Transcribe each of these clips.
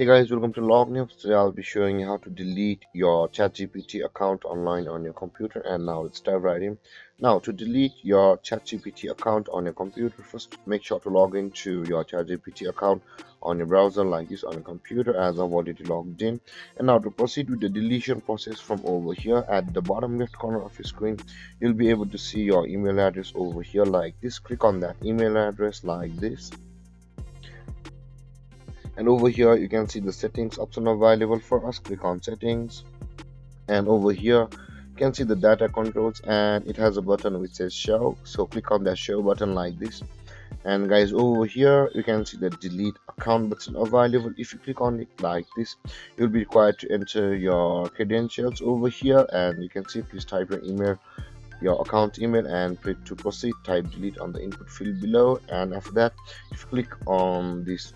Hey guys, welcome to Log News. Today I'll be showing you how to delete your ChatGPT account online on your computer. And now let's dive right in. Now, to delete your ChatGPT account on your computer, first make sure to log into your ChatGPT account on your browser like this on your computer, as I've already logged in. And now to proceed with the deletion process, from over here at the bottom left corner of your screen, you'll be able to see your email address over here like this. Click on that email address like this, and over here you can see the settings option available for us. Click on settings, and over here you can see the data controls, and it has a button which says show, so click on that show button like this. And guys, over here you can see the delete account button available. If you click on it like this, you'll be required to enter your credentials over here, and you can see please type your email, your account email, and click to proceed, type delete on the input field below. And after that, if you click on this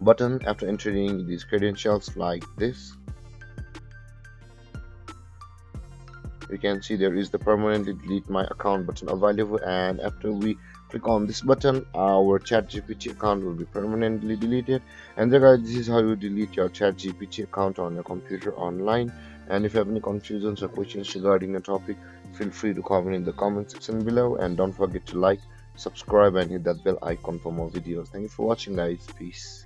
button after entering these credentials like this, you can see there is the permanently delete my account button available. And after we click on this button, our ChatGPT account will be permanently deleted. And there guys, this is how you delete your ChatGPT account on your computer online. And if you have any confusions or questions regarding the topic, feel free to comment in the comment section below, and don't forget to like, subscribe, and hit that bell icon for more videos. Thank you for watching guys. Peace.